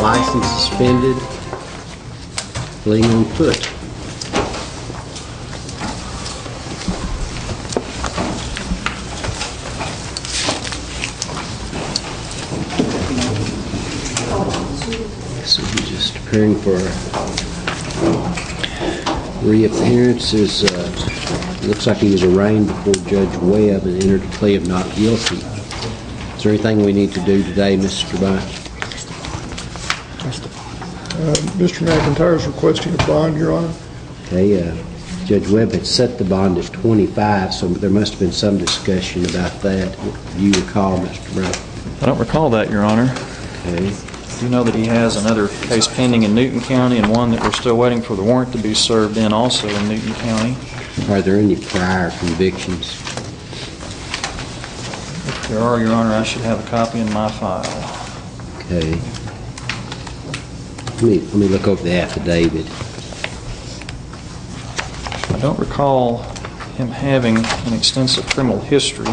License suspended, fleeing on foot. So he's just preparing for reappearances. Looks like he was arraigned before Judge Webb and entered a plea of not guilty. Is there anything we need to do today, Mr. Bunch? Mr. McIntyre is requesting a bond, Your Honor. Okay, Judge Webb had set the bond at 25, so there must have been some discussion about that. Do you recall, Mr. Brown? I don't recall that, Your Honor. Okay. I do know that he has another case pending in Newton County and one that we're still waiting for the warrant to be served in also in Newton County. Are there any prior convictions? If there are, Your Honor, I should have a copy in my file. Okay. Let me look over the affidavit. I don't recall him having an extensive criminal history.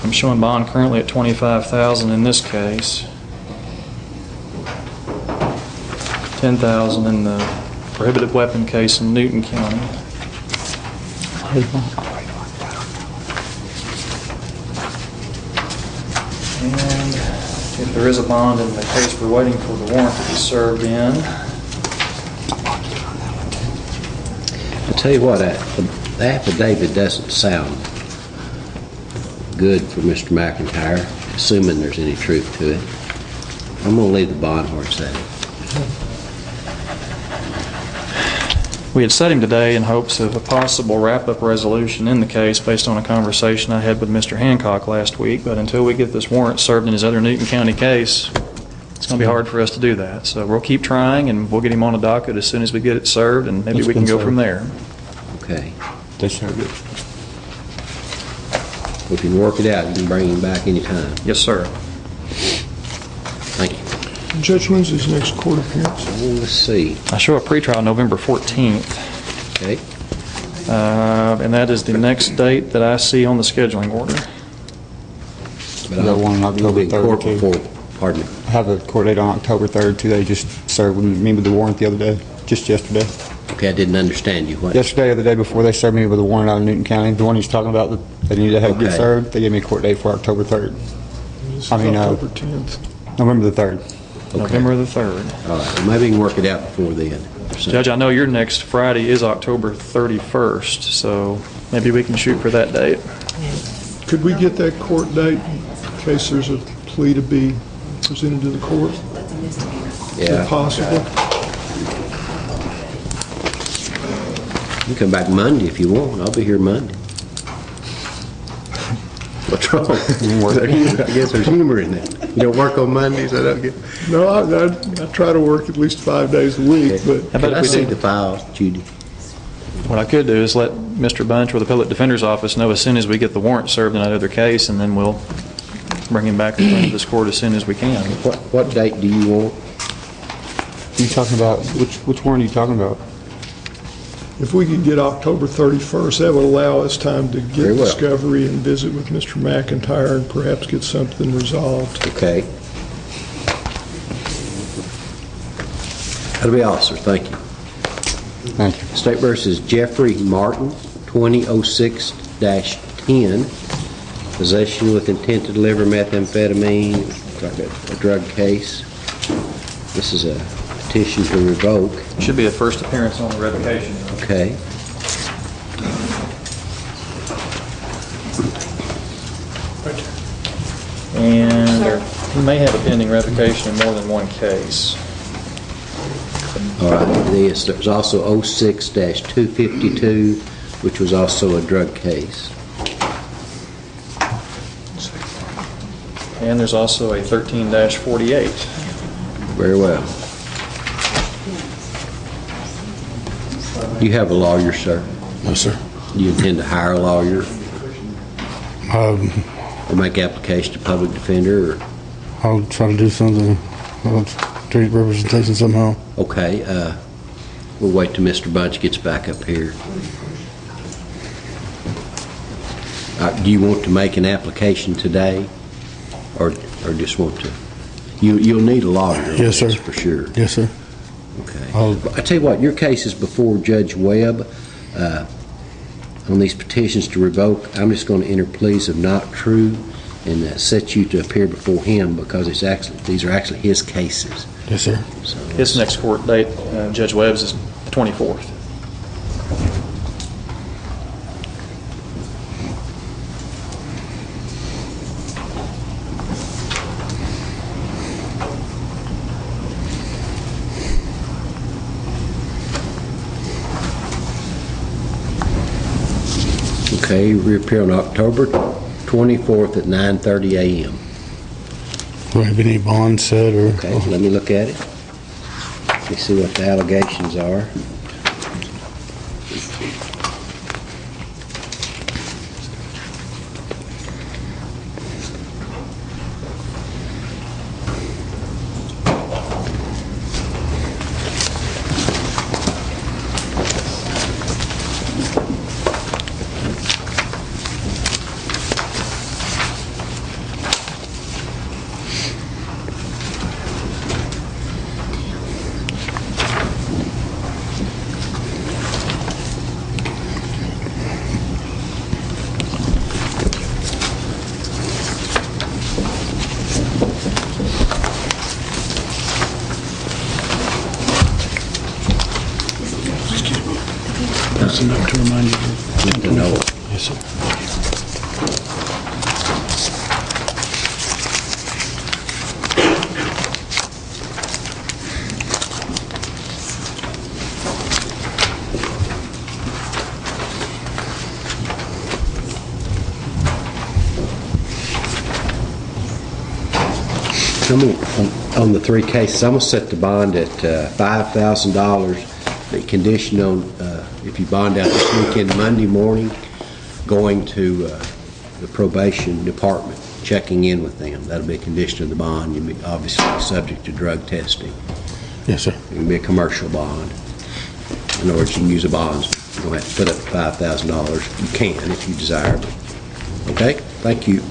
I'm showing bond currently at $25,000 in this case. $10,000 in the prohibited weapon case in Newton County. And if there is a bond in the case we're waiting for the warrant to be served in. I'll tell you what, the affidavit doesn't sound good for Mr. McIntyre, assuming there's any truth to it. I'm going to leave the bond where it's at. We had set him today in hopes of a possible wrap-up resolution in the case based on a conversation I had with Mr. Hancock last week, but until we get this warrant served in his other Newton County case, it's going to be hard for us to do that. So we'll keep trying, and we'll get him on a docket as soon as we get it served, and maybe we can go from there. Okay. They served it. If you can work it out, you can bring him back anytime. Yes, sir. Thank you. Judge, when's his next court appearance? Well, let's see. I show a pretrial November 14th, Okay. and that is the next date that I see on the scheduling order. But got one on October you'll be in 3rd, court too. before, pardon me. I have a court date on October 3rd, too. They just served me with the warrant the other day, just yesterday. Okay, I didn't understand you. What? Yesterday or the day before, they served me with a warrant out of Newton County. The one he's talking about that they needed to have get Okay. served, they gave me a court date for October 3rd. This is I mean, October 10th. November the 3rd. Okay. November the 3rd. All right, well, maybe you can work it out before then. Judge, I know your next Friday is October 31st, so maybe we can shoot for that date. Could we get that court date in case there's a plea to be presented to the court? Is Yeah. it possible? You can come back Monday if you want. I'll be here Monday. What's wrong? I guess there's humor in that. You don't work on Mondays, I don't get... No, I try to work at least 5 days a week, but How about Can I if we see do- the files, Judy? What I could do is let Mr. Bunch with the Appellate Defender's Office know as soon as we get the warrant served in that other case, and then we'll bring him back in front of this court as soon as we can. What date do you want? You talking about, which warrant are you talking about? if we could get October 31st, that would allow us time to Very get well. discovery and visit with Mr. McIntyre and perhaps get something resolved. Okay. That'll be all, sir. Thank you. Thank you. State versus Jeffrey Martin, 2006-10. Possession with intent to deliver methamphetamine, like a drug case. This is a petition to revoke. Should be a first appearance on the revocation. Okay. And we may have a pending revocation in more than one case. All right. There's also 06-252, which was also a drug case. And there's also a 13-48. Very well. You have a lawyer, sir? No, sir. You intend to hire a lawyer Um, or make application to public defender? Or? I'll try to do something. I'll treat representation somehow. Okay. We'll wait till Mr. Bunch gets back up here. Do you want to make an application today, or just want to? You'll need a lawyer. on Yes, sir. this for sure. Yes, sir. Okay. I'll- I tell you what, your case is before Judge Webb. On these petitions to revoke, I'm just going to enter pleas of not true and set you to appear before him because these are actually his cases. Yes, sir. So, His next court date, Judge Webb's, is the 24th. okay, reappear on October 24th at 9:30 a.m. Do I have any bond set or? Okay, let me look at it. Let me see what the allegations are. That's enough to remind you. Need to know. Yes, sir. On the three cases, I'm going to set the bond at $5,000. The condition on, if you bond out this weekend, Monday morning, going to the probation department, checking in with them. That'll be a condition of the bond. You'll be obviously subject to drug testing. Yes, sir. It can be a commercial bond. In other words, you can use a bond. You don't have to put up $5,000. You can if you desire. But, okay? Thank you.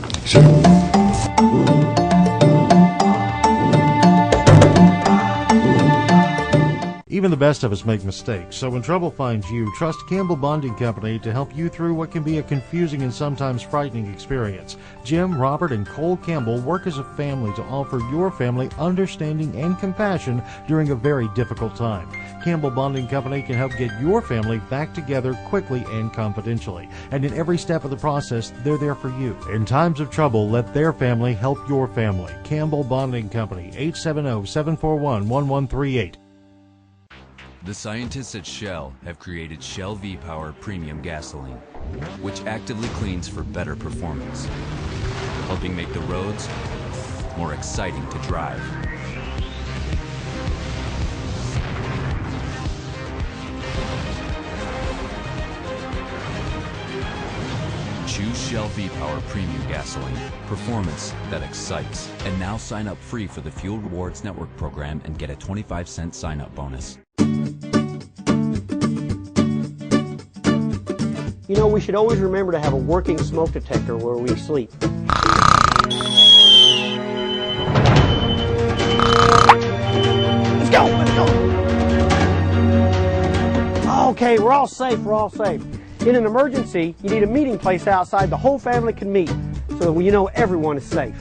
Even the best of us make mistakes, so when trouble finds you, trust Campbell Bonding Company to help you through what can be a confusing and sometimes frightening experience. Jim, Robert, and Cole Campbell work as a family to offer your family understanding and compassion during a very difficult time. Campbell Bonding Company can help get your family back together quickly and confidentially. And in every step of the process, they're there for you. In times of trouble, let their family help your family. Campbell Bonding Company, 870-741-1138. The scientists at Shell have created Shell V-Power Premium Gasoline, which actively cleans for better performance, helping make the roads more exciting to drive. Choose Shell V-Power Premium Gasoline, performance that excites. And now sign up free for the Fuel Rewards Network program and get a 25-cent sign-up bonus. You know, we should always remember to have a working smoke detector where we sleep. Let's go, let's go. Okay, we're all safe, we're all safe. In an emergency, you need a meeting place outside the whole family can meet so that you know everyone is safe.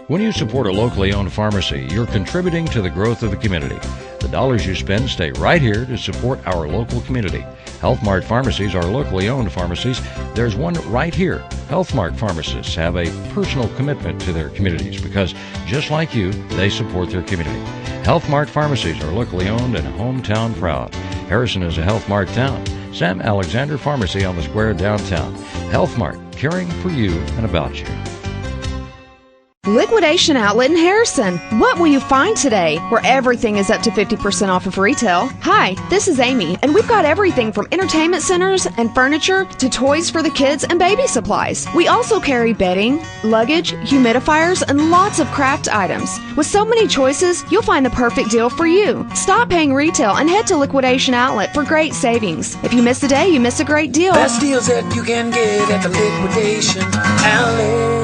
When you support a locally owned pharmacy, you're contributing to the growth of the community. The dollars you spend stay right here to support our local community. Health Mart pharmacies are locally owned pharmacies. There's one right here. Health Mart pharmacists have a personal commitment to their communities because, just like you, they support their community. Health Mart pharmacies are locally owned and hometown proud. Harrison is a Health Mart town. Sam Alexander Pharmacy on the square downtown. Health Mart, caring for you and about you. Liquidation Outlet in Harrison. What will you find today? Where everything is up to 50% off of retail. Hi, this is Amy, and we've got everything from entertainment centers and furniture to toys for the kids and baby supplies. We also carry bedding, luggage, humidifiers, and lots of craft items. With so many choices, you'll find the perfect deal for you. Stop paying retail and head to Liquidation Outlet for great savings. If you miss a day, you miss a great deal. Best deals that you can get at the Liquidation Outlet.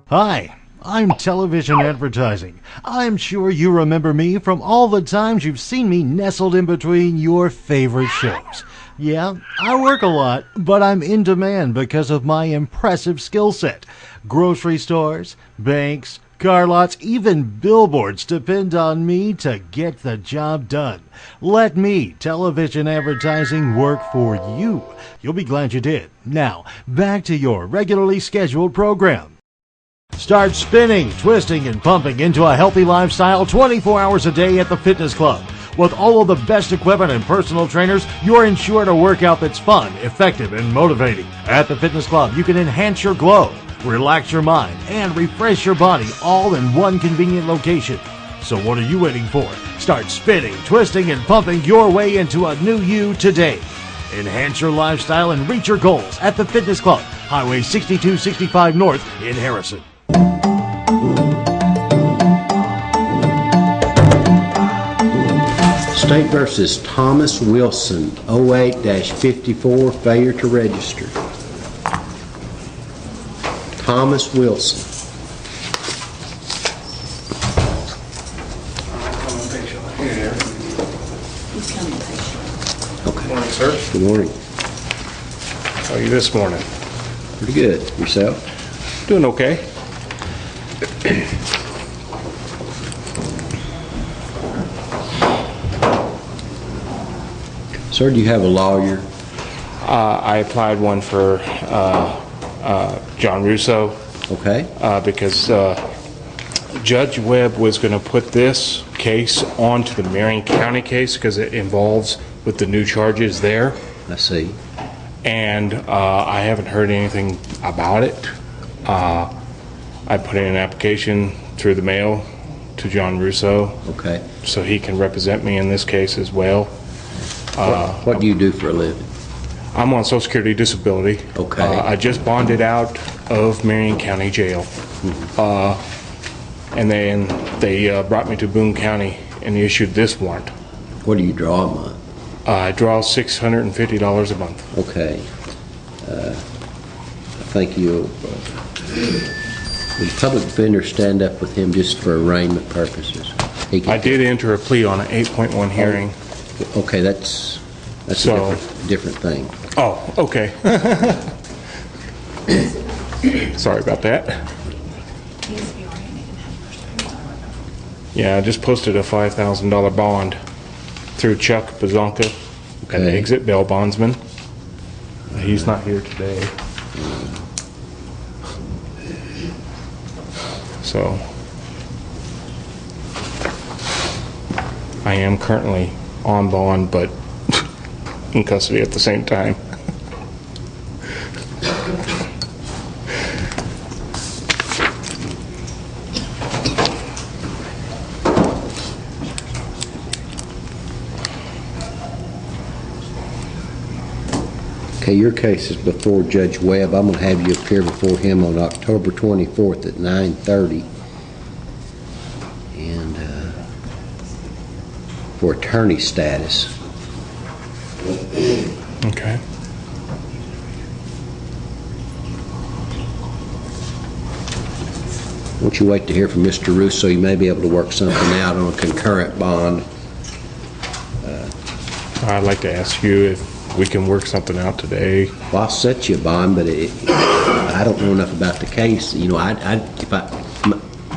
Hi, I'm Television Advertising. I'm sure you remember me from all the times you've seen me nestled in between your favorite shows. Yeah, I work a lot, but I'm in demand because of my impressive skill set. Grocery stores, banks, car lots, even billboards depend on me to get the job done. Let me, Television Advertising, work for you. You'll be glad you did. Now, back to your regularly scheduled program. Start spinning, twisting, and pumping into a healthy lifestyle 24 hours a day at the Fitness Club. With all of the best equipment and personal trainers, you're ensured a workout that's fun, effective, and motivating. At the Fitness Club, you can enhance your glow, relax your mind, and refresh your body all in one convenient location. So what are you waiting for? Start spinning, twisting, and pumping your way into a new you today. Enhance your lifestyle and reach your goals at the Fitness Club, Highway 6265 North in Harrison. State versus Thomas Wilson, 08-54, failure to register. Thomas Wilson. Okay. Morning, sir. Good morning. How are you this morning? Pretty good. Yourself? Doing okay. Sir, do you have a lawyer? I applied one for John Russo. Okay. Because Judge Webb was going to put this case onto the Marion County case because it involves with the new charges there. I see. And I haven't heard anything about it. I put in an application through the mail to John Russo. Okay. So he can represent me in this case as well. What do you do for a living? I'm on Social Security Disability. Okay. I just bonded out of Marion County Jail. And then they brought me to Boone County and issued this warrant. What do you draw a month? I draw $650 a month. Okay. I think you'll... Will the public defender stand up with him just for arraignment purposes? I did enter a plea on an 8.1 hearing. Okay, that's So- a different thing. Oh, okay. Sorry about that. Yeah, I just posted a $5,000 bond through Chuck Bazonka, an Okay. exit bail bondsman. He's not here today. So I am currently on bond, but in custody at the same time. Okay, your case is before Judge Webb. I'm going to have you appear before him on October 24th at 9:30. And for attorney status. Okay. don't you wait to hear from Mr. Russo? You may be able to work something out on a concurrent bond. I'd like to ask you if we can work something out today. Well, I'll set you a bond, but I don't know enough about the case. You know, if I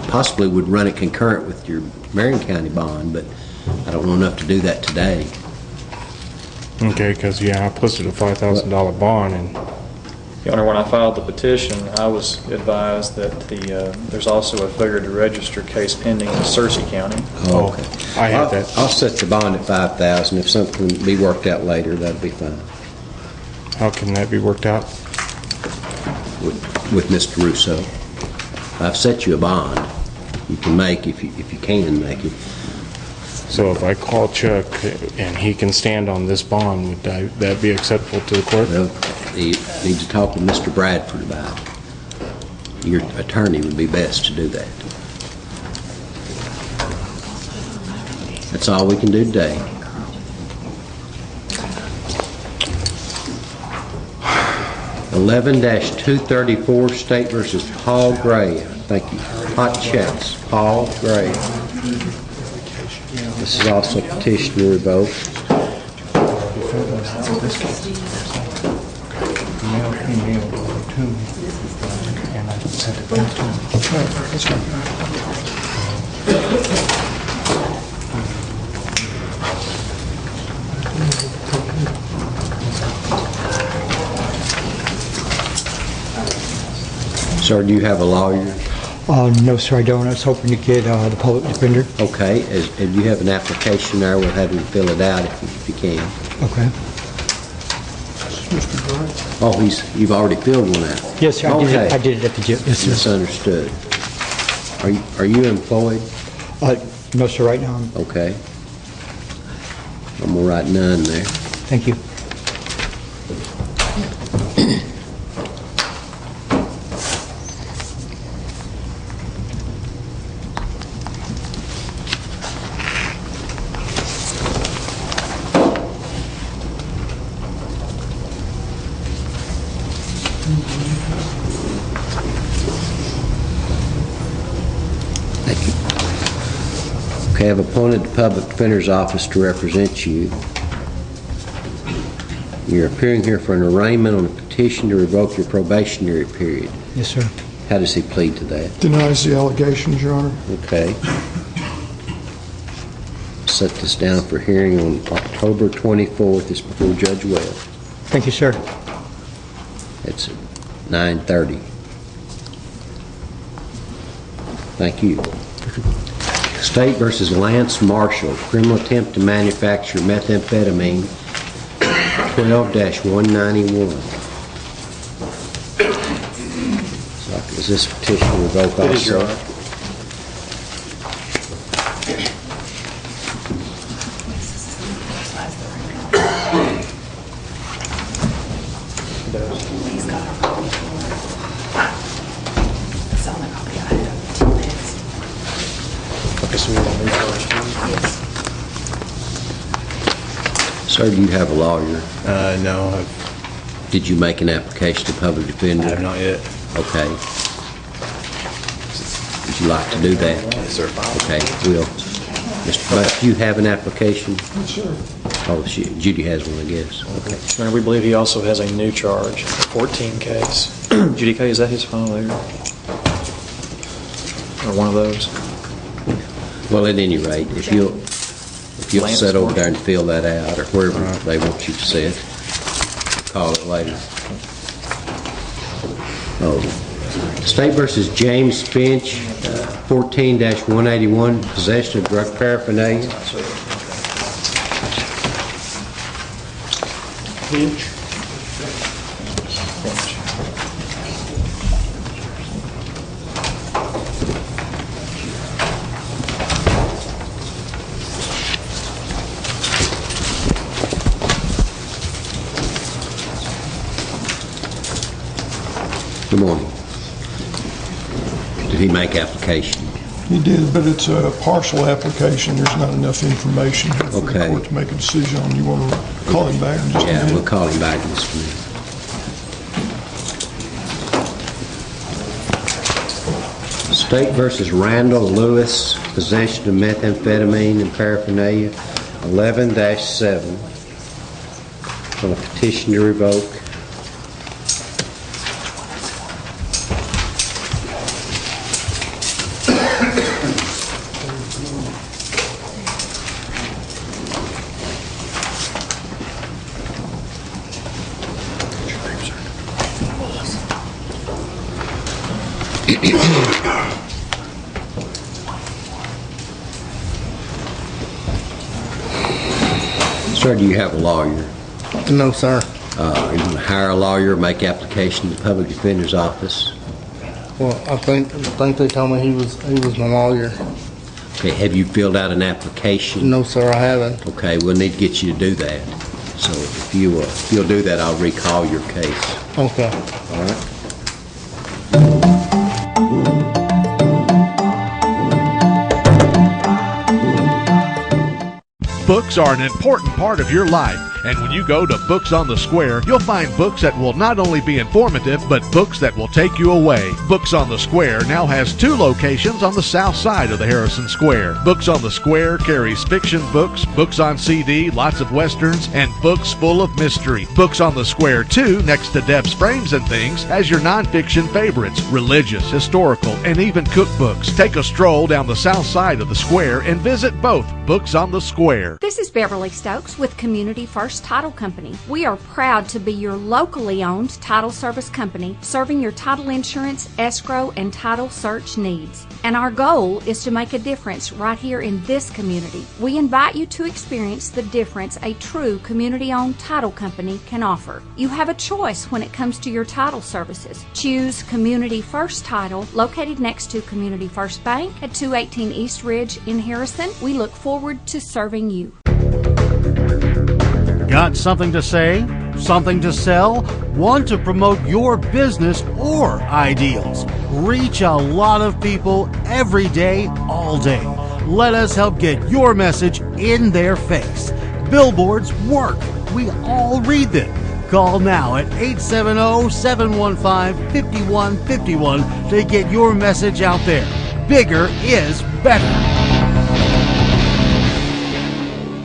possibly would run it concurrent with your Marion County bond, but I don't know enough to do that today. Okay, because, yeah, I posted a $5,000 bond, and Your Honor, when I filed the petition, I was advised that there's also a failure to register case pending in Searcy County. Oh, okay. I have that. I'll set the bond at $5,000. If something can be worked out later, that'd be fine. How can that be worked out? With Mr. Russo. I've set you a bond you can make if you can make it. So if I call Chuck and he can stand on this bond, would that be acceptable to the court? Well, you need to talk with Mr. Bradford about it. Your attorney would be best to do that. That's all we can do today. (11-234) State versus Paul Gray. Thank you. Hot checks. Paul Gray. This is also petition to revoke. Sir, do you have a lawyer? No, sir, I don't. I was hoping to get the public defender. Okay. If you have an application there, we'll have you fill it out if you can. Okay. Oh, you've already filled one out? Yes, sir. Okay. I did it at the gym. Yes, sir. Misunderstood. Are you employed? No, sir, right now. Okay. I'm going to write none there. Thank you. Thank you. Okay, I've appointed the Public Defender's Office to represent you. You're appearing here for an arraignment on a petition to revoke your probationary period. Yes, sir. How does he plead to that? Denies the allegations, Your Honor. Okay. Set this down for hearing on October 24th. It's before Judge Webb. Thank you, sir. It's at 9:30. Thank you. State versus Lance Marshall, criminal attempt to manufacture methamphetamine, 12-191. So, is this petition to revoke also? It is, Your Honor. Sir, do you have a lawyer? No, Did you make an application to public defender? I have not yet. Okay. Would you like to do that? Yes, sir. Okay, will. Mr. Buck, do you have an application? Yes, sir. Oh, Judy has one, I guess. Okay. Mr. Mayor, we believe he also has a new charge, a 14 case. Judy K., is that his file there? Or one of those? Well, at any rate, if you'll Lance sit over Marshall. there and fill that out, or wherever they want you to sit, call it later. Oh, State versus James Finch, 14-181, possession of drug paraphernalia. Good morning. Did he make application? He did, but it's a partial application. There's not enough information here for the Okay. court to make a decision on. You want to call him back in just a Yeah, we'll minute? call him back in just a minute. State versus Randall Lewis, possession of methamphetamine and paraphernalia, 11-7. On a petition to revoke. Sir, do you have a lawyer? No, sir. Are you going to hire a lawyer, make application to the public defender's office? Well, I think they told me he was my lawyer. Okay, have you filled out an application? No, sir, I haven't. Okay, we'll need to get you to do that. So if you'll do that, I'll recall your case. Okay. All right? Books are an important part of your life, and when you go to Books on the Square, you'll find books that will not only be informative, but books that will take you away. Books on the Square now has 2 locations on the south side of the Harrison Square. Books on the Square carries fiction books, books on CD, lots of westerns, and books full of mystery. Books on the Square, too, next to Deb's Frames and Things, has your nonfiction favorites, religious, historical, and even cookbooks. Take a stroll down the south side of the square and visit both Books on the Square. This is Beverly Stokes with Community First Title Company. We are proud to be your locally owned title service company, serving your title insurance, escrow, and title search needs. And our goal is to make a difference right here in this community. We invite you to experience the difference a true community-owned title company can offer. You have a choice when it comes to your title services. Choose Community First Title, located next to Community First Bank at 218 East Ridge in Harrison. We look forward to serving you. Got something to say? Something to sell? Want to promote your business or ideals? Reach a lot of people every day, all day. Let us help get your message in their face. Billboards work. We all read them. Call now at 870-715-5151 to get your message out there. Bigger is better.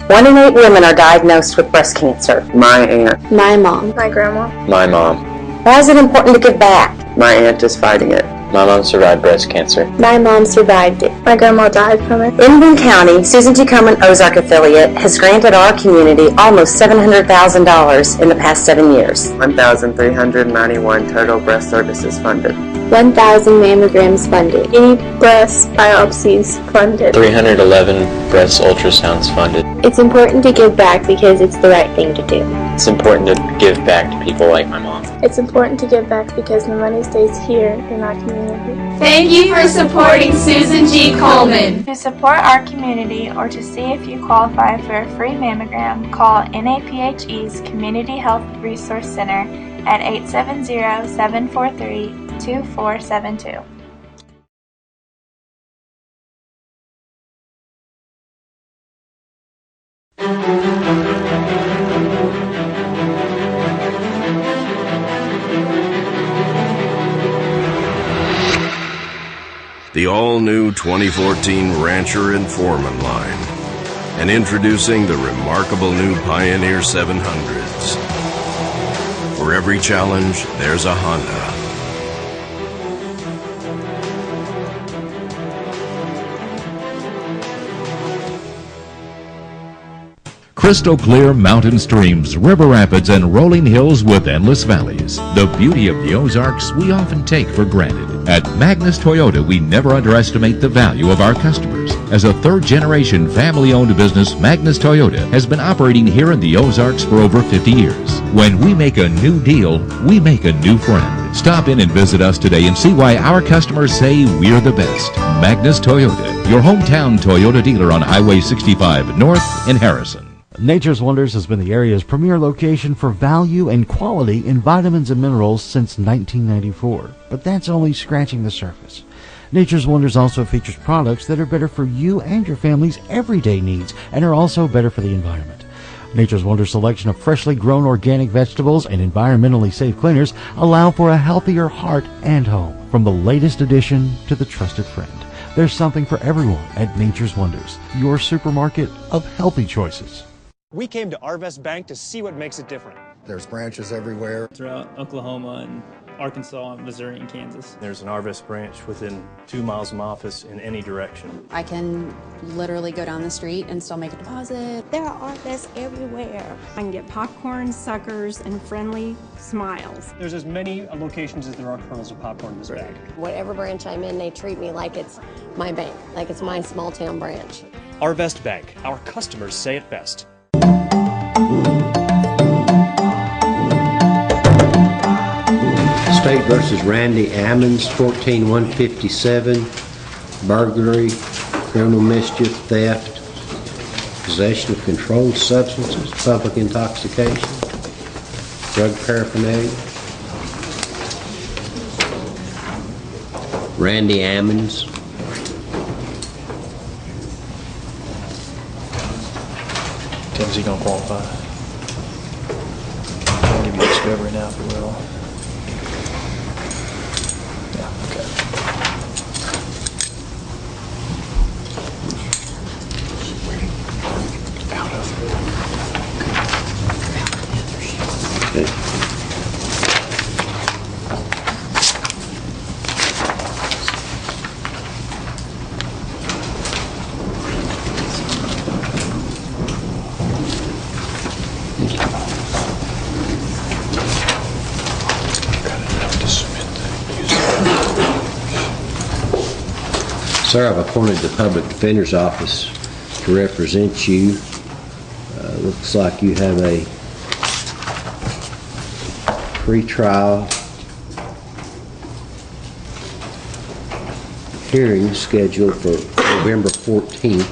1 in 8 women are diagnosed with breast cancer. My aunt. My mom. My grandma. My mom. Why is it important to give back? My aunt is fighting it. My mom survived breast cancer. My mom survived it. My grandma died from it. In Boone County, Susan G. Komen Ozark affiliate has granted our community almost $700,000 in the past 7 years. 1,391 total breast services funded. 1,000 mammograms funded. Any breast biopsies funded. 311 breast ultrasounds funded. It's important to give back because it's the right thing to do. It's important to give back to people like my mom. It's important to give back because the money stays here in our community. Thank you for supporting Susan G. Komen. To support our community or to see if you qualify for a free mammogram, call NAPHE's Community Health Resource Center at 870-743-2472. The all-new 2014 Rancher and Foreman line, and introducing the remarkable new Pioneer 700s. For every challenge, there's a Honda. Crystal clear mountain streams, river rapids, and rolling hills with endless valleys. The beauty of the Ozarks we often take for granted. At Magnus Toyota, we never underestimate the value of our customers. As a third-generation family-owned business, Magnus Toyota has been operating here in the Ozarks for over 50 years. When we make a new deal, we make a new friend. Stop in and visit us today and see why our customers say we're the best. Magnus Toyota, your hometown Toyota dealer on Highway 65 North in Harrison. Nature's Wonders has been the area's premier location for value and quality in vitamins and minerals since 1994. But that's only scratching the surface. Nature's Wonders also features products that are better for you and your family's everyday needs and are also better for the environment. Nature's Wonders' selection of freshly grown organic vegetables and environmentally safe cleaners allow for a healthier heart and home. From the latest addition to the trusted friend, there's something for everyone at Nature's Wonders, your supermarket of healthy choices. We came to Arvest Bank to see what makes it different. There's branches everywhere. Throughout Oklahoma and Arkansas, Missouri, and Kansas. There's an Arvest branch within 2 miles of my office in any direction. I can literally go down the street and still make a deposit. There are Arvests everywhere. I can get popcorn, suckers, and friendly smiles. There's as many locations as there are kernels of popcorn in this bag. Whatever branch I'm in, they treat me like it's my bank, like it's my small town branch. Arvest Bank. Our customers say it best. State versus Randy Ammons, 14157, burglary, criminal mischief, theft, possession of controlled substances, public intoxication, drug paraphernalia. Randy Ammons. Tim's he gonna qualify? I'll give you discovery now if you will. Sir, I've appointed the Public Defender's Office to represent you. Looks like you have a pre-trial hearing scheduled for November 14th.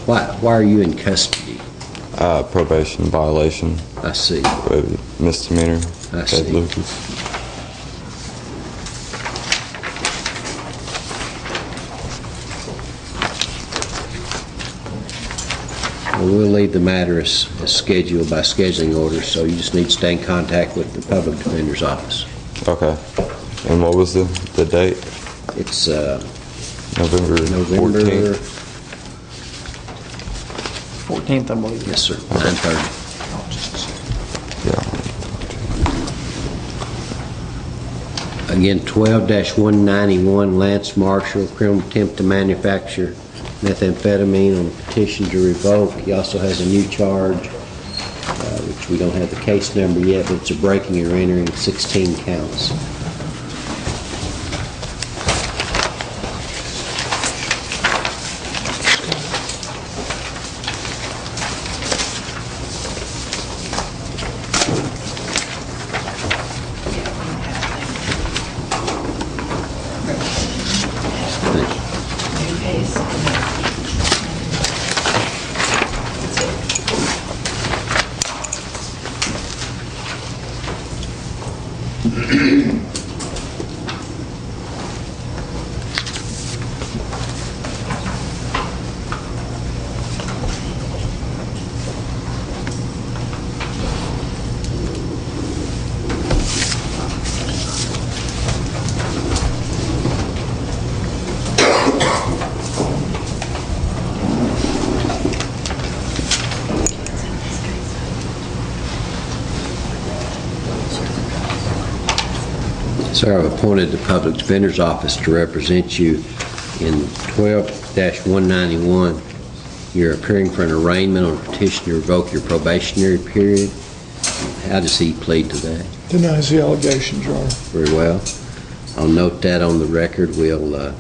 Why are you in custody? Probation violation. I see. Misdemeanor. I see. Ted Lucas. Well, we'll leave the matter as scheduled by scheduling order, so you just need to stay in contact with the Public Defender's Office. Okay. And what was the date? It's November 14th. 14th, I believe. Yes, sir. 9:30. Yeah. Again, 12-191, Lance Marshall, criminal attempt to manufacture methamphetamine on a petition to revoke. He also has a new charge, which we don't have the case number yet, but it's a breaking or entering, 16 counts. Sir, I've appointed the Public Defender's Office to represent you in 12-191. You're appearing for an arraignment on a petition to revoke your probationary period. How does he plead to that? Denies the allegations, Your Honor. Very well. I'll note that on the record. We'll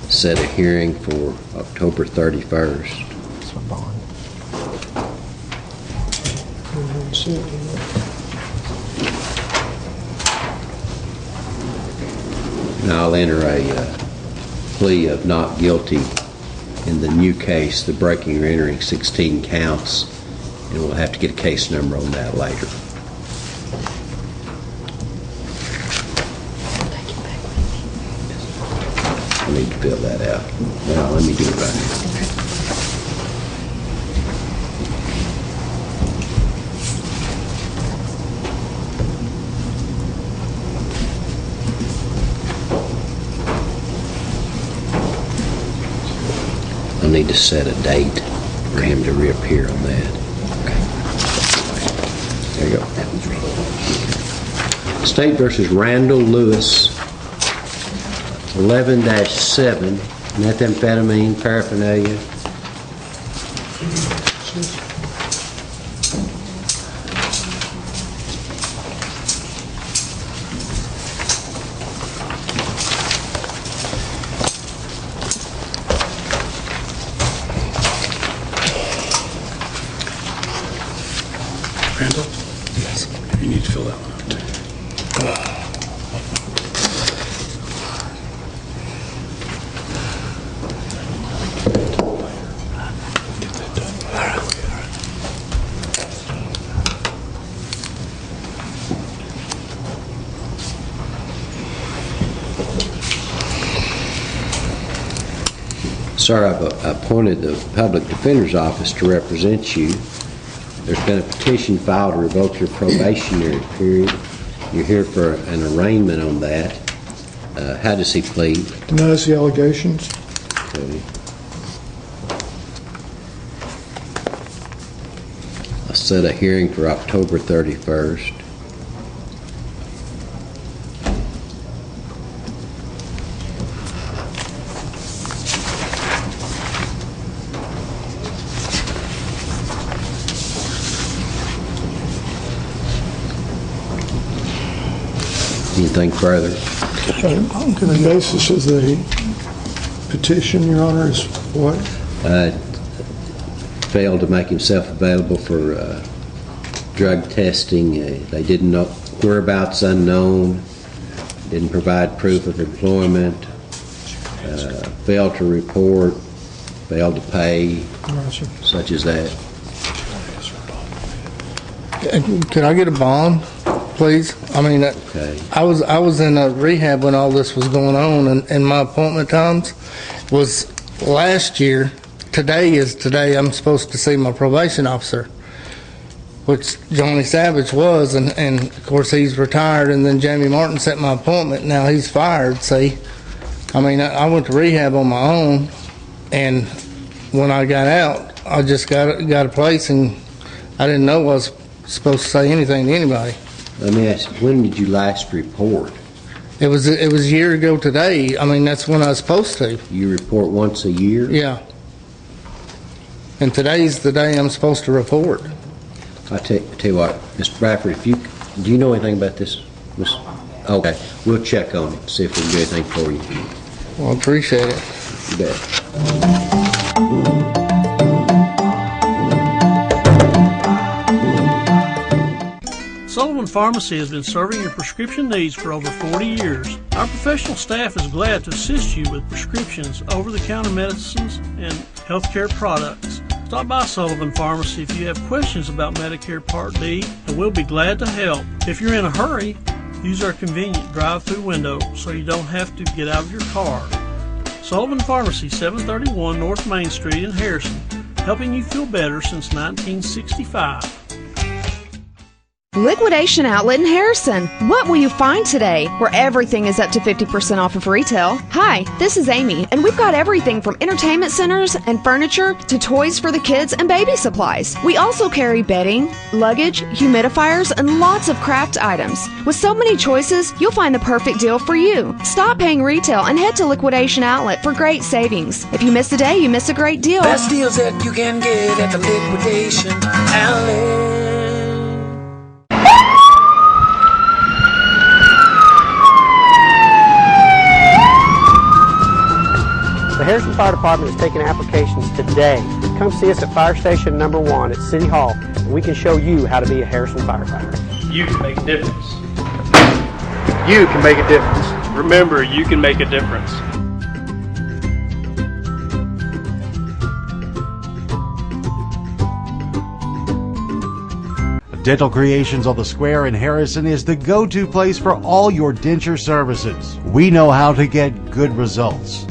set a hearing for October 31st. And I'll enter a plea of not guilty in the new case, the breaking or entering 16 counts, and we'll have to get a case number on that later. I need to fill that out. Well, let me do it right now. need to set a date for him to reappear on that. Okay. There you go. State versus Randall Lewis, 11-7, methamphetamine paraphernalia. Randall? Yes. You need to fill that one out too. Sir, I've appointed the Public Defender's Office to represent you. There's been a petition filed to revoke your probationary period. You're here for an arraignment on that. How does he plead? Denies the allegations. Okay. I set a hearing for October 31st. Anything further? On the basis of the petition, Your Honor, is what? Failed to make himself available for drug testing. They didn't know whereabouts unknown. Didn't provide proof of employment. Failed to report. Failed to pay. Such as that. Can I get a bond, please? I mean, okay. I was in a rehab when all this was going on, and my appointment times was last year. Today is today. I'm supposed to see my probation officer, which Johnny Savage was, and of course he's retired. And then Jamie Martin set my appointment. Now he's fired. See, I mean, I went to rehab on my own, and when I got out, I just got a place, and I didn't know I was supposed to say anything to anybody. Let me ask, when did you last report? It was a year ago today. I mean, that's when I was supposed to. You report once a year? Yeah. And today's the day I'm supposed to report. I tell you what, Mr. Bradford, do you know anything about this? Okay, we'll check on it, see if we can do anything for you. Well, I appreciate it. You bet. Sullivan Pharmacy has been serving your prescription needs for over 40 years. Our professional staff is glad to assist you with prescriptions, over-the-counter medicines, and healthcare products. Stop by Sullivan Pharmacy if you have questions about Medicare Part D, and we'll be glad to help. If you're in a hurry, use our convenient drive-through window so you don't have to get out of your car. Sullivan Pharmacy, 731 North Main Street in Harrison, helping you feel better since 1965. Liquidation Outlet in Harrison. What will you find today? Where everything is up to 50% off of retail. Hi, this is Amy, and we've got everything from entertainment centers and furniture to toys for the kids and baby supplies. We also carry bedding, luggage, humidifiers, and lots of craft items. With so many choices, you'll find the perfect deal for you. Stop paying retail and head to Liquidation Outlet for great savings. If you miss a day, you miss a great deal. Best deals that you can get at the Liquidation Outlet. The Harrison Fire Department is taking applications today. Come see us at Fire Station number 1 at City Hall, and we can show you how to be a Harrison firefighter. You can make a difference. You can make a difference. Remember, you can make a difference. Dental Creations on the Square in Harrison is the go-to place for all your denture services. We know how to get good results.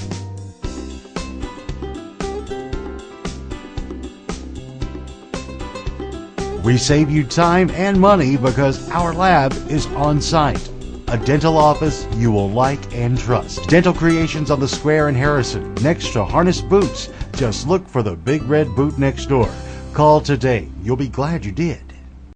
We save you time and money because our lab is on site. A dental office you will like and trust. Dental Creations on the Square in Harrison, next to Harness Boots. Just look for the big red boot next door. Call today. You'll be glad you did.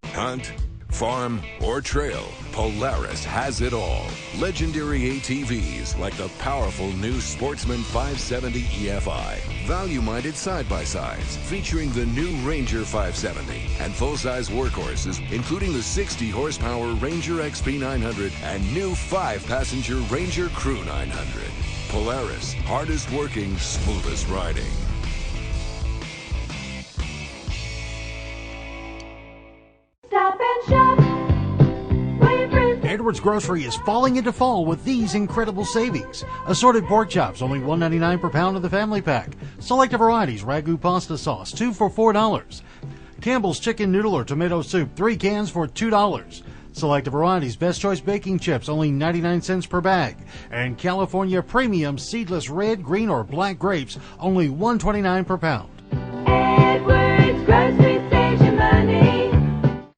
Hunt, farm, or trail, Polaris has it all. Legendary ATVs like the powerful new Sportsman 570 EFI. Value-minded side-by-sides featuring the new Ranger 570 and full-size workhorses including the 60-horsepower Ranger XP 900 and new 5-passenger Ranger Crew 900. Polaris, hardest working, smoothest riding. Stop and shop. Edwards Grocery is falling into fall with these incredible savings. Assorted pork chops, only $1.99 per pound of the family pack. Selected varieties, ragu pasta sauce, 2 for $4. Campbell's chicken noodle or tomato soup, 3 cans for $2. Selected varieties, Best Choice baking chips, only 99 cents per bag. And California Premium seedless red, green, or black grapes, only $1.29 per pound. Edwards Grocery saves you money.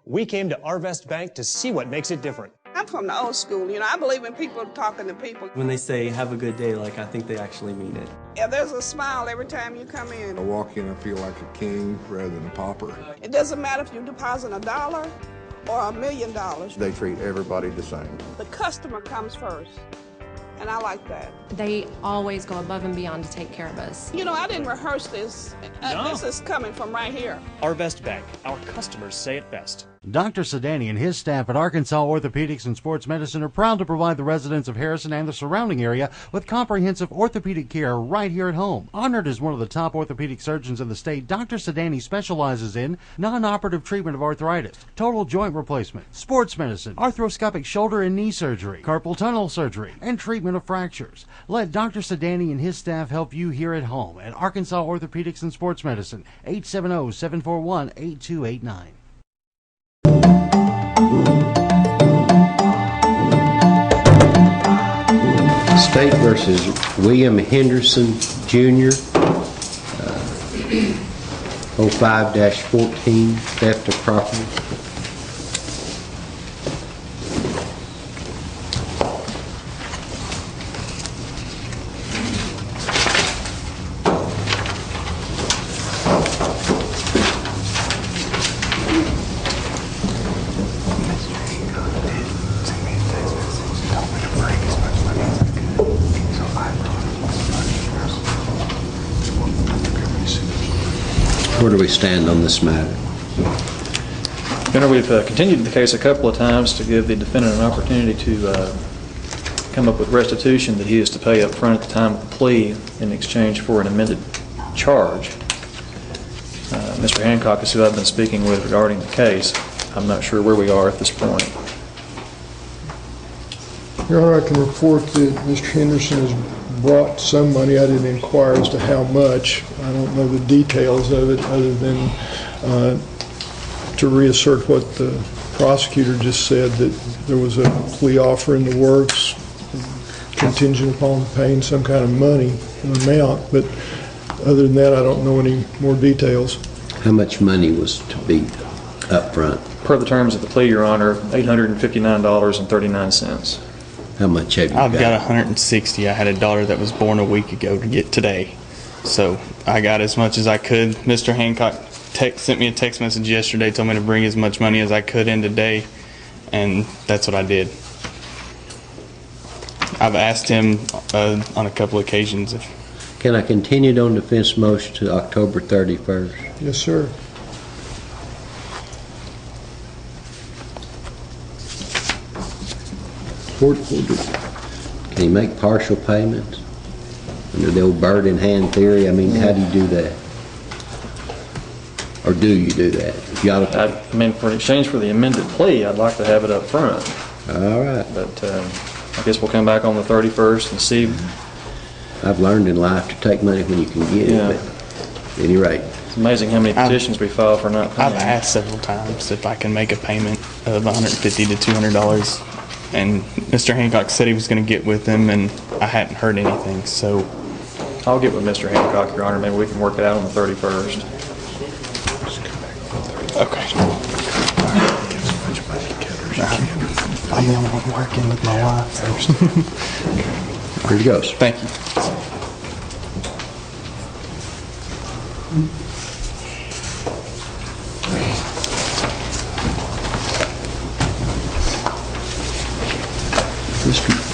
We came to Arvest Bank to see what makes it different. I'm from the old school, I believe in people talking to people. When they say have a good day, I think they actually mean it. Yeah, there's a smile every time you come in. I walk in, I feel like a king rather than a pauper. It doesn't matter if you deposit $1 or $1 million. They treat everybody the same. The customer comes first, and I like that. They always go above and beyond to take care of us. I didn't rehearse this. No. This is coming from right here. Arvest Bank, our customers say it best. Dr. Sedani and his staff at Arkansas Orthopedics and Sports Medicine are proud to provide the residents of Harrison and the surrounding area with comprehensive orthopedic care right here at home. Honored as one of the top orthopedic surgeons in the state, Dr. Sedani specializes in non-operative treatment of arthritis, total joint replacement, sports medicine, arthroscopic shoulder and knee surgery, carpal tunnel surgery, and treatment of fractures. Let Dr. Sedani and his staff help you here at home at Arkansas Orthopedics and Sports Medicine, 870-741-8289. State versus William Henderson, Jr., 05-14, theft of property. Where do we stand on this matter? We've continued the case a couple of times to give the defendant an opportunity to come up with restitution that he is to pay up front at the time of the plea in exchange for an amended charge. Mr. Hancock is who I've been speaking with regarding the case. I'm not sure where we are at this point. Your Honor, I can report that Mr. Henderson has brought some money. I didn't inquire as to how much. I don't know the details of it other than to reassert what the prosecutor just said, that there was a plea offer in the works contingent upon paying some kind of money amount. But other than that, I don't know any more details. How much money was to be up front? Per the terms of the plea, Your Honor, $859.39. How much have you got? I've got 160. I had a daughter that was born a week ago to get today. So I got as much as I could. Mr. Hancock sent me a text message yesterday, told me to bring as much money as I could in today, and that's what I did. I've asked him on a couple occasions if... Can I continue on defense motion to October 31st? Yes, sir. Can you make partial payments under the old bird in hand theory? I mean, how do you do that? Or do you do that? For exchange for the amended plea, I'd like to have it up front. All right. But I guess we'll come back on the 31st and see. I've learned in life to take money when you can get it, but at any rate. It's amazing how many petitions we file for not paying. I've asked several times if I can make a payment of $150 to $200. And Mr. Hancock said he was going to get with them, and I hadn't heard anything, so... I'll get with Mr. Hancock, Your Honor. Maybe we can work it out on the 31st. Okay. I'm the only one working with my wife. Here he goes. Thank you.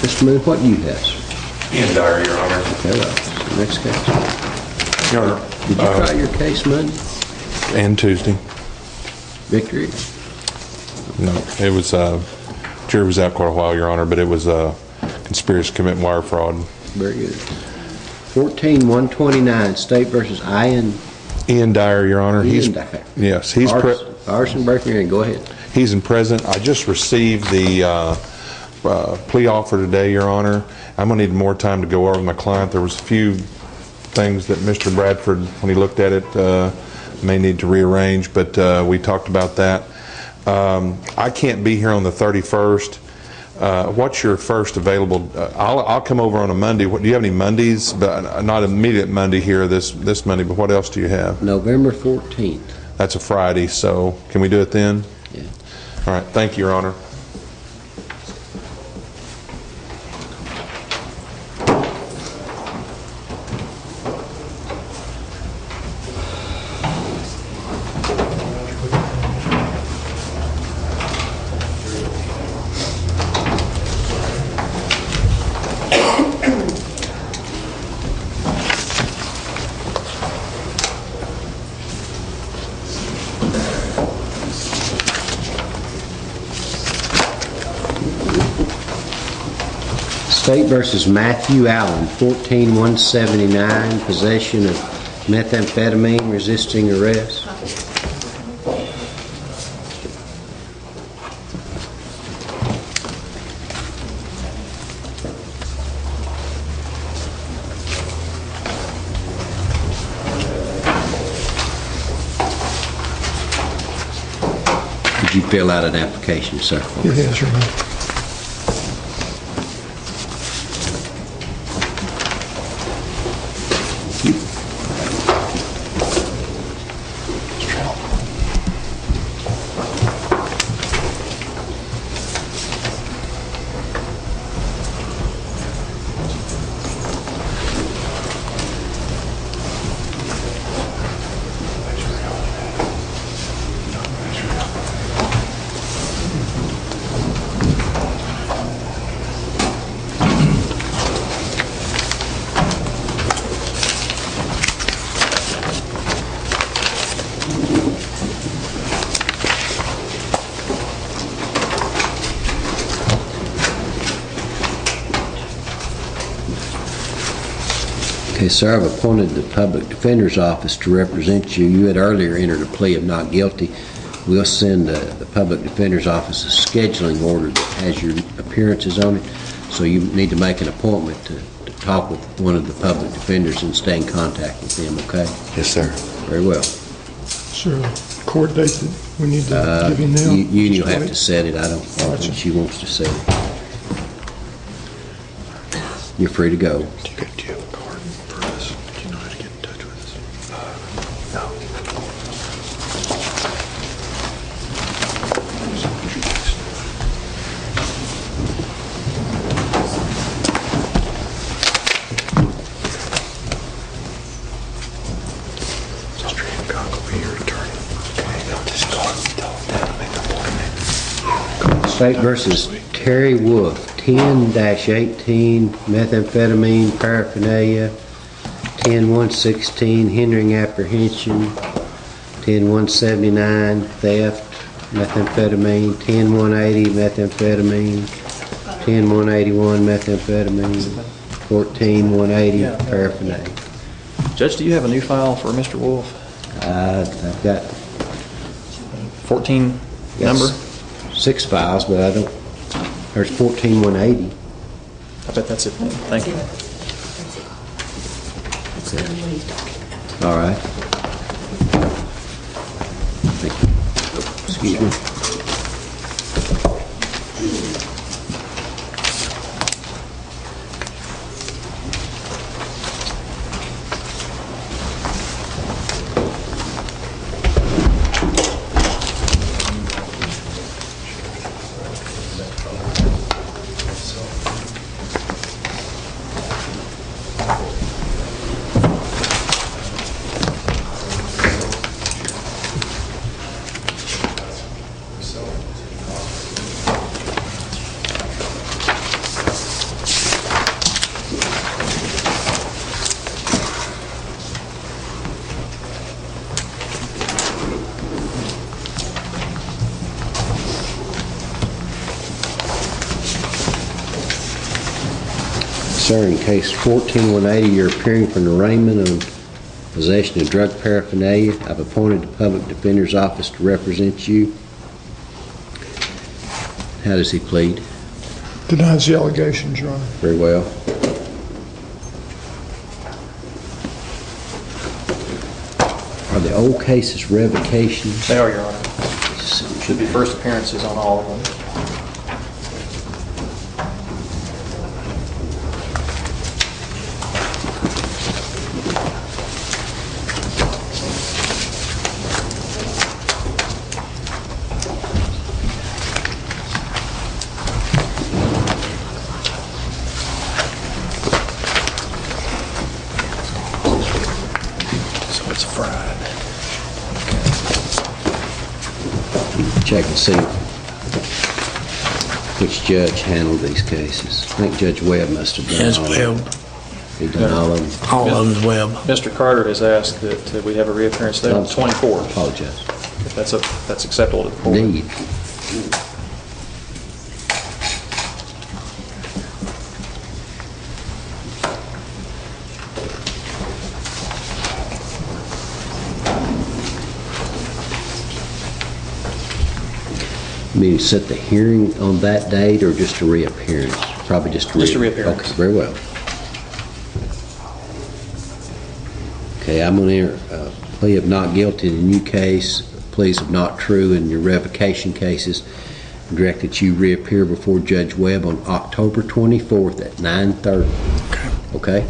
Mr. Moon, what do you have, sir? Ian Dyer, Your Honor. Okay, well, the next case. Your Honor. Did you try your case Monday? And Tuesday. Victory? No, it was, jury was out quite a while, Your Honor, but it was a conspiracy to commit wire fraud. Very good. 14-129, State versus Ian Dyer, Your Honor. Ian Dyer. Yes, he's Arson, Berkeley, go ahead. He's in present. I just received the plea offer today, Your Honor. I'm going to need more time to go over with my client. There was a few things that Mr. Bradford, when he looked at it, may need to rearrange, but we talked about that. I can't be here on the 31st. What's your first available? I'll come over on a Monday. Do you have any Mondays? But not immediate Monday here this Monday, but what else do you have? November 14th. That's a Friday, so can we do it then? Yeah. All right. Thank you, Your Honor. State versus Matthew Allen, 14-179, possession of methamphetamine, resisting arrest. Did you fill out an application, sir? Yes, Your Honor. Okay, sir, I've appointed the Public Defender's Office to represent you. You had earlier entered a plea of not guilty. We'll send the Public Defender's Office a scheduling order that has your appearances on it, so you need to make an appointment to talk with one of the public defenders and stay in contact with them, okay? Yes, sir. Very well. Sir, court date that we need to give you now? You'll have to set it. I don't think she wants to set it. You're free to go. Do you have a card for us? Do you know how to get in touch with us? No. Mr. Hancock will be your attorney. Okay, now just call him, tell him that, make an appointment. State versus Terry Wolf, 10-18, methamphetamine paraphernalia, 10-116, hindering apprehension, 10-179, theft, methamphetamine, 10-180, methamphetamine, 10-181, methamphetamine, 14-180, paraphernalia. Judge, do you have a new file for Mr. Wolf? I've got 14 number? 6 files, but I don't. There's 14-180. I bet that's it then. Thank you. All right. Thank you. Excuse me. Sir, in case 14180, you're appearing for an arraignment on possession of drug paraphernalia. I've appointed the Public Defender's Office to represent you. How does he plead? Denies the allegations, Your Honor. Very well. Are the old cases revocations? They are, Your Honor. Should be first appearances on all of them. So it's fried. Check and see which judge handled these cases. I think Judge Webb must have done Yes, all Webb. of them. He done all of them. All of them's Webb. Mr. Carter has asked that we have a reappearance date on the 24th. Apologize. If that's acceptable to the court. Indeed. You mean set the hearing on that date or just a reappearance? Probably just a reappearance. Okay, very well. Okay, I'm going to enter a plea of not guilty in the new case, pleas of not true in your revocation cases, and direct that you reappear before Judge Webb on October 24th at 9:30. Okay?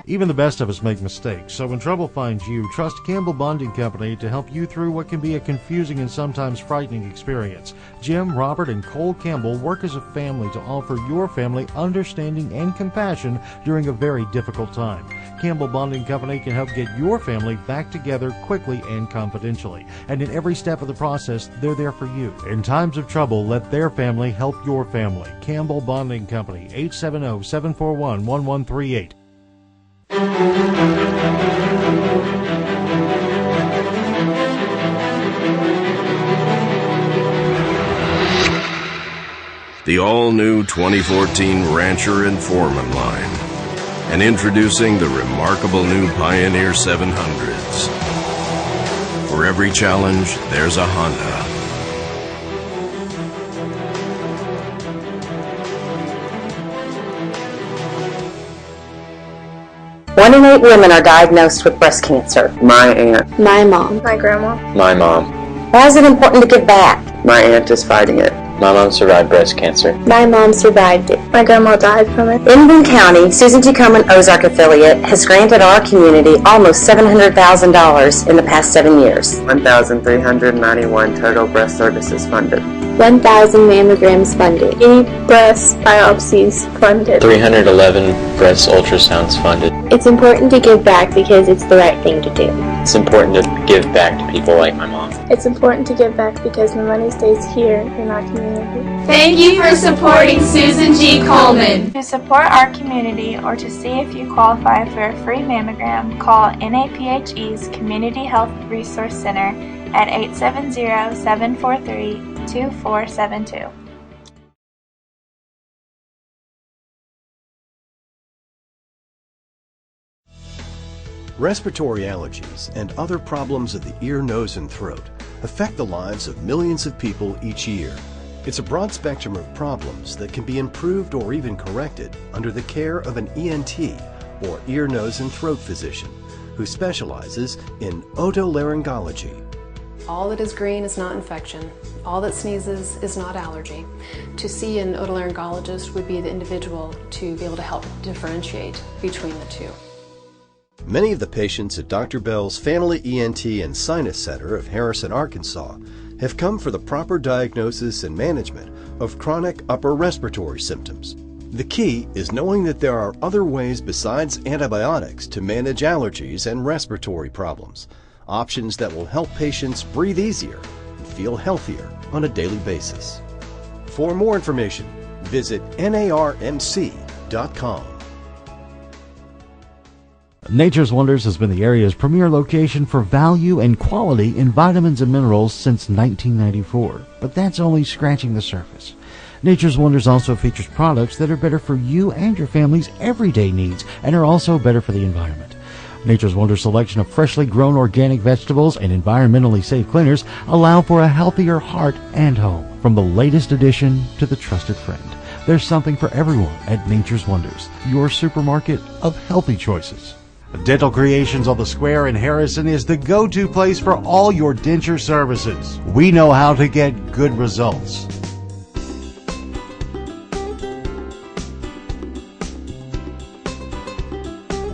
Even the best of us make mistakes, so when trouble finds you, trust Campbell Bonding Company to help you through what can be a confusing and sometimes frightening experience. Jim, Robert, and Cole Campbell work as a family to offer your family understanding and compassion during a very difficult time. Campbell Bonding Company can help get your family back together quickly and confidentially. And in every step of the process, they're there for you. In times of trouble, let their family help your family. Campbell Bonding Company, 870-741-1138. The all-new 2014 Rancher and Foreman line, and introducing the remarkable new Pioneer 700s. For every challenge, there's a Honda. One in 8 women are diagnosed with breast cancer. My aunt. My mom. My grandma. My mom. Why is it important to give back? My aunt is fighting it. My mom survived breast cancer. My mom survived it. My grandma died from it. In Boone County, Susan T. Komen Ozark affiliate has granted our community almost $700,000 in the past 7 years. 1,391 total breast services funded. 1,000 mammograms funded. 80 breast biopsies funded. 311 breast ultrasounds funded. It's important to give back because it's the right thing to do. It's important to give back to people like my mom. It's important to give back because the money stays here in our community. Thank you for supporting Susan G. Komen. To support our community or to see if you qualify for a free mammogram, call NAPHE's Community Health Resource Center at 870-743-2472. Respiratory allergies and other problems of the ear, nose, and throat affect the lives of millions of people each year. It's a broad spectrum of problems that can be improved or even corrected under the care of an ENT or ear, nose, and throat physician who specializes in otolaryngology. All that is green is not infection. All that sneezes is not allergy. To see an otolaryngologist would be the individual to be able to help differentiate between the two. Many of the patients at Dr. Bell's Family ENT and Sinus Center of Harrison, Arkansas have come for the proper diagnosis and management of chronic upper respiratory symptoms. The key is knowing that there are other ways besides antibiotics to manage allergies and respiratory problems, options that will help patients breathe easier and feel healthier on a daily basis. For more information, visit narmc.com. Nature's Wonders has been the area's premier location for value and quality in vitamins and minerals since 1994. But that's only scratching the surface. Nature's Wonders also features products that are better for you and your family's everyday needs and are also better for the environment. Nature's Wonders selection of freshly grown organic vegetables and environmentally safe cleaners allow for a healthier heart and home. From the latest addition to the trusted friend, there's something for everyone at Nature's Wonders, your supermarket of healthy choices. Dental Creations on the Square in Harrison is the go-to place for all your denture services. We know how to get good results.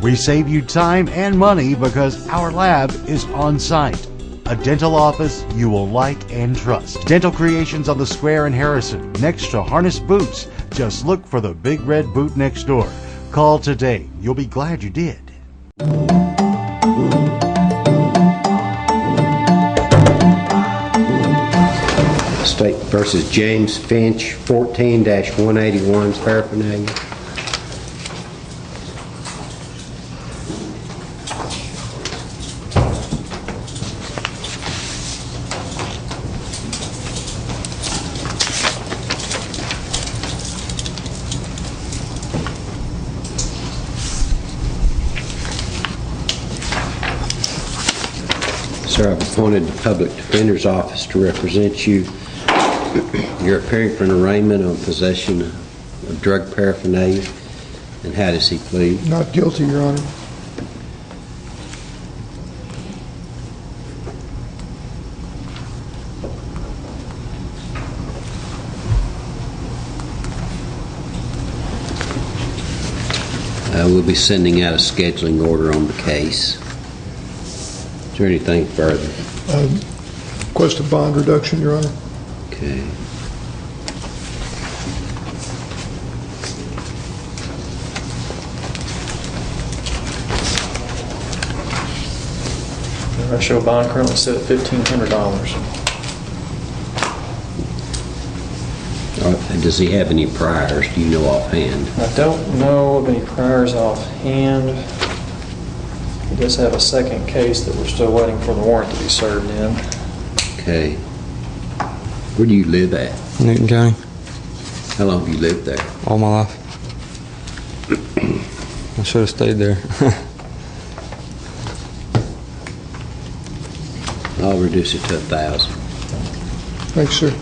We save you time and money because our lab is on site. A dental office you will like and trust. Dental Creations on the Square in Harrison, next to Harness Boots. Just look for the big red boot next door. Call today. You'll be glad you did. State versus James Finch, 14-181 paraphernalia. Sir, I've appointed the Public Defender's Office to represent you. You're appearing for an arraignment on possession of drug paraphernalia. And how does he plead? Not guilty, Your Honor. We'll be sending out a scheduling order on the case. Is there anything further? Request a bond reduction, Your Honor. Okay. The ratio bond currently set at $1,500. Does he have any priors? Do you know offhand? I don't know of any priors offhand. He does have a second case that we're still waiting for the warrant to be served in. Okay. Where do you live at? Newton County. How long have you lived there? All my life. I should have stayed there. I'll reduce it to 1,000. Thanks, sir.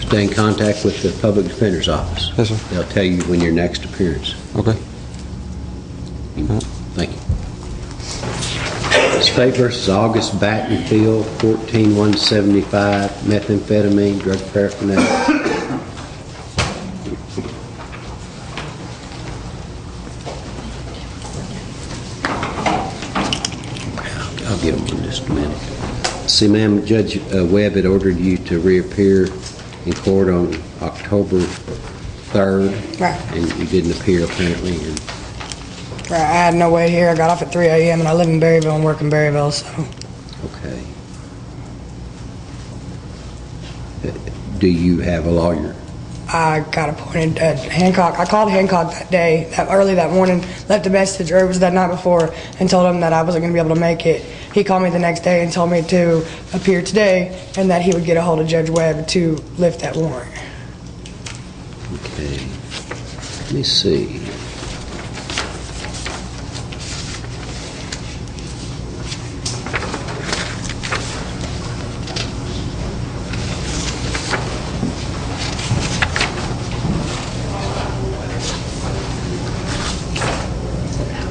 Stay in contact with the Public Defender's Office. Yes, sir. They'll tell you when your next appearance. Okay. Thank you. State versus August Battenfield, 14-175, methamphetamine, drug paraphernalia. I'll get them in just a minute. See, ma'am, Judge Webb had ordered you to reappear in court on October 3rd. Right. And you didn't appear, apparently. And Right, I had no way here. I got off at 3 a.m. and I live in Berryville and work in Berryville, so. Okay. Do you have a lawyer? I got appointed at Hancock. I called Hancock that day, early that morning, left a message, or it was that night before, and told him that I wasn't going to be able to make it. He called me the next day and told me to appear today and that he would get a hold of Judge Webb to lift that warrant. Okay. Let me see.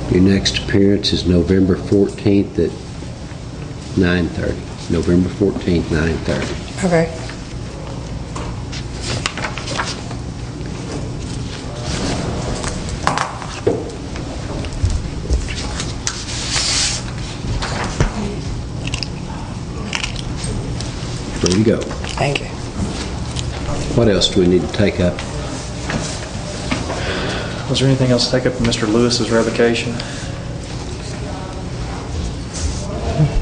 Your next appearance is November 14th at 9:30. November 14th, 9:30. Okay. There you go. Thank you. What else do we need to take up? Was there anything else to take up in Mr. Lewis's revocation?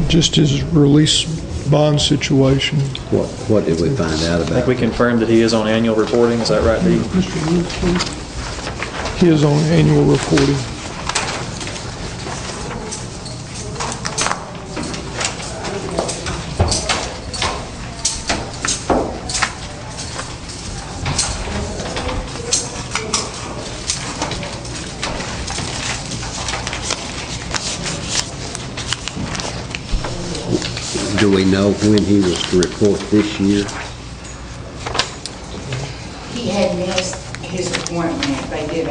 Just his release bond situation. What did we find out I about? think we confirmed that he is on annual reporting. Is that right, Dee? He is on annual reporting. we know when he was to report this year? He had missed his appointment. They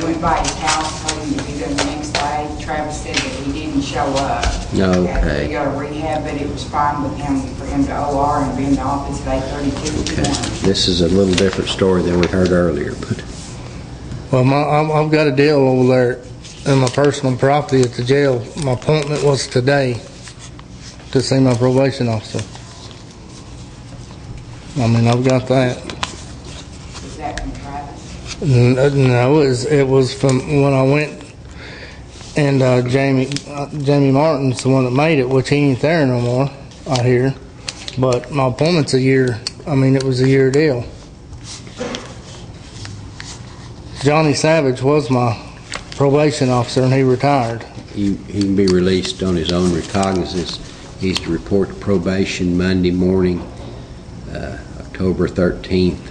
went by his house, told him to be there the next day. Travis said that he didn't show up. Okay. He got a rehab, but it was fine with him for him to OR and be in the office at 8:32 in the morning. This is a little different story than we heard earlier, but Well, I've got a deal over there in my personal property at the jail. My appointment was today to see my probation officer. I mean, I've got that. Is that from Travis? No, it was from when I went, and Jamie Martin's the one that made it, which he ain't there no more, I hear. But my appointment's a year. I mean, it was a year deal. Johnny Savage was my probation officer, and he retired. he can be released on his own recognizance. He's to report to probation Monday morning, October 13th.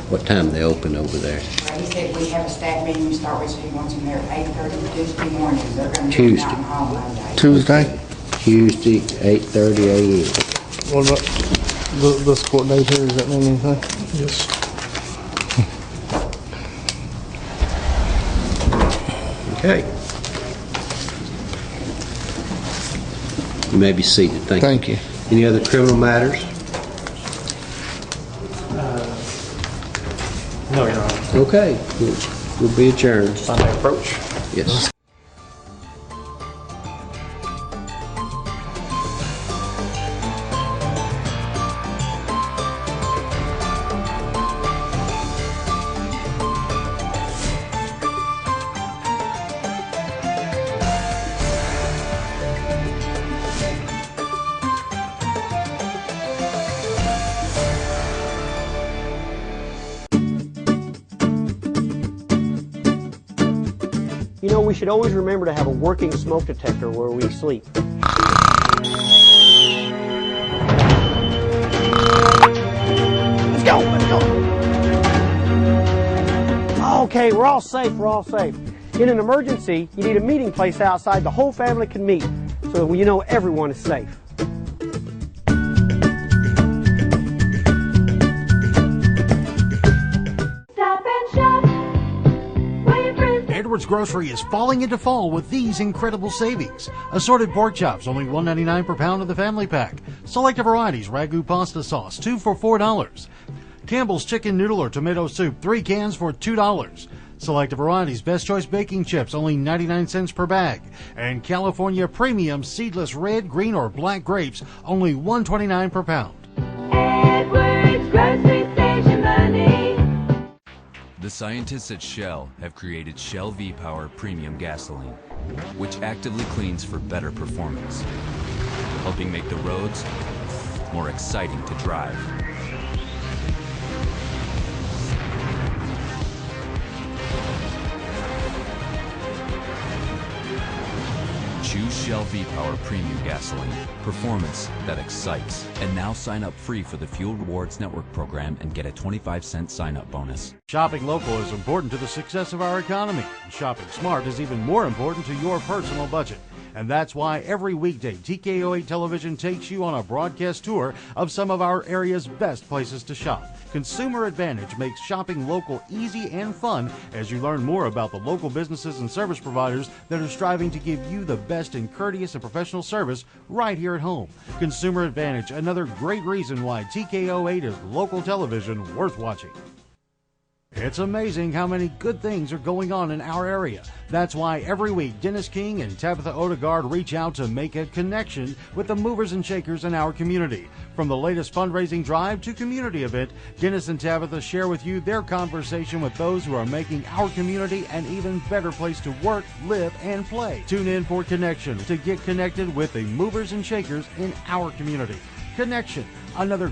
What time they open over there? Well, he said we have a staff meeting to start with, so he wants him there at 8:30 Tuesday morning. They're going to be out in hall Monday. Tuesday? Tuesday, 8:30 a.m. What about this court date here? Does that mean anything? Yes. Okay. You may be seated. Thank you. Any other criminal matters? No, Your Honor. Okay. We'll be adjourned. Sunday approach. Yes. You know, we should always remember to have a working smoke detector where we sleep. Let's go, let's go. Okay, we're all safe, we're all safe. In an emergency, you need a meeting place outside the whole family can meet, so you know everyone is safe. Stop and shop. Edwards Grocery is falling into fall with these incredible savings. Assorted pork chops, only $1.99 per pound of the family pack. Selected varieties, ragu pasta sauce, 2 for $4. Campbell's chicken noodle or tomato soup, 3 cans for $2. Selected varieties, Best Choice baking chips, only 99 cents per bag. And California Premium seedless red, green, or black grapes, only $1.29 per pound. Edwards Grocery Station Money. The scientists at Shell have created Shell V-Power Premium Gasoline, which actively cleans for better performance, helping make the roads more exciting to drive. Choose Shell V-Power Premium Gasoline, performance that excites. And now sign up free for the Fuel Rewards Network program and get a 25-cent sign-up bonus. Shopping local is important to the success of our economy. Shopping smart is even more important to your personal budget. And that's why every weekday, TKO8 Television takes you on a broadcast tour of some of our area's best places to shop. Consumer Advantage makes shopping local easy and fun as you learn more about the local businesses and service providers that are striving to give you the best in courteous and professional service right here at home. Consumer Advantage, another great reason why TKO8 is local television worth watching. It's amazing how many good things are going on in our area. That's why every week Dennis King and Tabitha Odegaard reach out to make a connection with the movers and shakers in our community. From the latest fundraising drive to community event, Dennis and Tabitha share with you their conversation with those who are making our community an even better place to work, live, and play. Tune in for Connection to get connected with the movers and shakers in our community. Connection, another